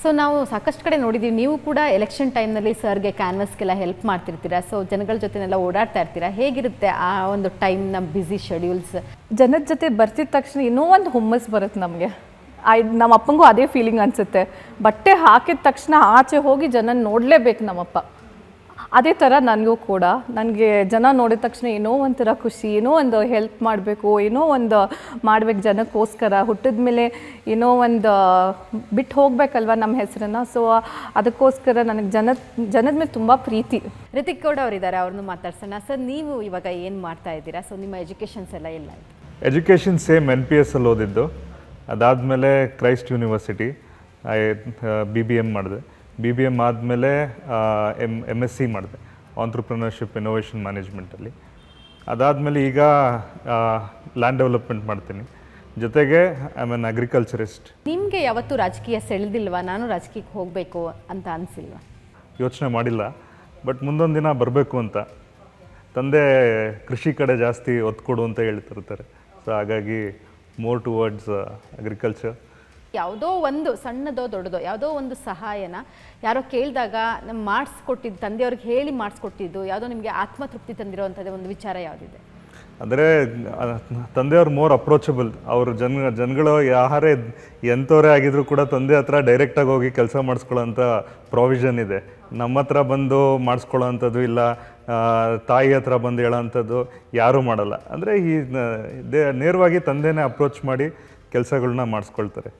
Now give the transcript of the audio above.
So ನಾವು ಸಾಕಷ್ಟು ಕಡೆ ನೋಡಿದ್ದೀವಿ, ನೀವು ಕೂಡ ಎಲೆಕ್ಷನ್ ಟೈಮ್ನಲ್ಲಿ ಸರ್ಗೆ ಕ್ಯಾನ್ವಸ್ಗೆಲ್ಲ ಹೆಲ್ಪ್ ಮಾಡ್ತಿರ್ತೀರಾ. ಸೊ ಜನಗಳ ಜೊತೆನೆಲ್ಲ ಓಡಾಡ್ತಾ ಇರ್ತೀರಾ. ಹೇಗಿರುತ್ತೆ ಆ ಒಂದು ಟೈಮ್ನ ಬ್ಯುಸಿ ಶೆಡ್ಯೂಲ್ಸ್? ಜನದ ಜೊತೆ ಬರ್ತಿದ ತಕ್ಷಣ ಇನ್ನೂ ಒಂದು ಹುಮ್ಮಸ್ ಬರುತ್ತೆ ನಮಗೆ. ನಮ್ಮ ಅಪ್ಪಂಗೂ ಅದೇ ಫೀಲಿಂಗ್ ಅನಿಸುತ್ತೆ. ಬಟ್ಟೆ ಹಾಕಿದ ತಕ್ಷಣ ಆಚೆ ಹೋಗಿ ಜನ ನೋಡಲೇಬೇಕು ನಮ್ಮಪ್ಪ. ಅದೇ ಥರ ನನಗೂ ಕೂಡ ನನಗೆ ಜನ ನೋಡಿದ ತಕ್ಷಣ ಏನೋ ಒಂಥರ ಖುಷಿ, ಏನೋ ಒಂದು ಹೆಲ್ಪ್ ಮಾಡಬೇಕು, ಏನೋ ಒಂದು ಮಾಡ್ಬೇಕು ಜನಕ್ಕೋಸ್ಕರ. ಹುಟ್ಟಿದ ಮೇಲೆ ಏನೋ ಒಂದು ಬಿಟ್ಟು ಹೋಗ್ಬೇಕಲ್ವ ನಮ್ಮ ಹೆಸರನ್ನು. ಸೊ ಅದಕ್ಕೋಸ್ಕರ ನನಗೆ ಜನದ ಮೇಲೆ ತುಂಬ ಪ್ರೀತಿ. ರಿತಿಕ್ ಗೌಡ ಅವರಿದ್ದಾರೆ, ಅವ್ರನ್ನು ಮಾತಾಡ್ಸೋಣ. ಸರ್, ನೀವು ಇವಾಗ ಏನು ಮಾಡ್ತಾ ಇದ್ದೀರಾ? ಸೊ ನಿಮ್ಮ ಎಜುಕೇಷನ್ಸ್ ಎಲ್ಲ ಇಲ್ಲ? ಎಜುಕೇಷನ್ ಸೇಮ್ NPS ಅಲ್ಲಿ ಓದಿದ್ದು. ಅದಾದಮೇಲೆ ಕ್ರೈಸ್ಟ್ ಯೂನಿವರ್ಸಿಟಿ BBM ಮಾಡಿದೆ. BBM ಆದಮೇಲೆ MSc ಮಾಡಿದೆ, ಆಂಟ್ರಪ್ರಿನರ್ಶಿಪ್ ಇನ್ನೋವೇಷನ್ ಮ್ಯಾನೇಜ್ಮೆಂಟಲ್ಲಿ. ಅದಾದಮೇಲೆ ಈಗ ಲ್ಯಾಂಡ್ ಡೆವಲಪ್ಮೆಂಟ್ ಮಾಡ್ತೀನಿ, ಜೊತೆಗೆ ಐ ಆಮ್ ಎನ್ ಅಗ್ರಿಕಲ್ಚರಿಸ್ಟ್. ನಿಮಗೆ ಯಾವತ್ತೂ ರಾಜಕೀಯ ಸೆಳೆದಿಲ್ವಾ? ನಾನು ರಾಜಕೀಯಕ್ಕೆ ಹೋಗಬೇಕು ಅಂತ ಅನಿಸಿಲ್ವಾ? ಯೋಚನೆ ಮಾಡಿಲ್ಲ, ಬಟ್ ಮುಂದೊಂದು ದಿನ ಬರಬೇಕು ಅಂತ. ತಂದೆ ಕೃಷಿ ಕಡೆ ಜಾಸ್ತಿ ಒತ್ತು ಕೊಡು ಅಂತ ಹೇಳ್ತಿರ್ತಾರೆ. ಸೊ ಹಾಗಾಗಿ ಮೋರ್ ಟುವರ್ಡ್ಸ್ ಅಗ್ರಿಕಲ್ಚರ್. ಯಾವುದೋ ಒಂದು ಸಣ್ಣದೋ ದೊಡ್ಡದೋ ಯಾವುದೋ ಒಂದು ಸಹಾಯನ ಯಾರೋ ಕೇಳಿದಾಗ ನಮ್ಮ ಮಾಡಿಸ್ಕೊಟ್ಟಿದ್ದು, ತಂದೆಯವ್ರಿಗೆ ಹೇಳಿ ಮಾಡಿಸ್ಕೊಟ್ಟಿದ್ದು ಯಾವುದೋ ನಿಮಗೆ ಆತ್ಮತೃಪ್ತಿ ತಂದಿರೋವಂಥದ್ದು ಒಂದು ವಿಚಾರ ಯಾವುದಿದೆ? ಅಂದರೆ ತಂದೆಯವ್ರು ಮೋರ್ ಅಪ್ರೋಚಬಲ್. ಅವರು ಜನಗಳು ಯಾರೇ ಎಂಥವರೇ ಆಗಿದ್ರು ಕೂಡ ತಂದೆ ಹತ್ರ ಡೈರೆಕ್ಟಾಗಿ ಹೋಗಿ ಕೆಲಸ ಮಾಡಿಸ್ಕೊಳ್ಳೋಂಥ ಪ್ರಾವಿಷನ್ ಇದೆ. ನಮ್ಮ ಹತ್ರ ಬಂದು ಮಾಡಿಸ್ಕೊಳ್ಳೋ ಅಂಥದ್ದು ಇಲ್ಲ, ತಾಯಿ ಹತ್ರ ಬಂದು ಹೇಳೋವಂಥದ್ದು ಯಾರೂ ಮಾಡಲ್ಲ. ಅಂದರೆ ನೇರವಾಗಿ ತಂದೆನೇ ಅಪ್ರೋಚ್ ಮಾಡಿ ಕೆಲಸಗಳನ್ನ ಮಾಡಿಸ್ಕೊಳ್ತಾರೆ.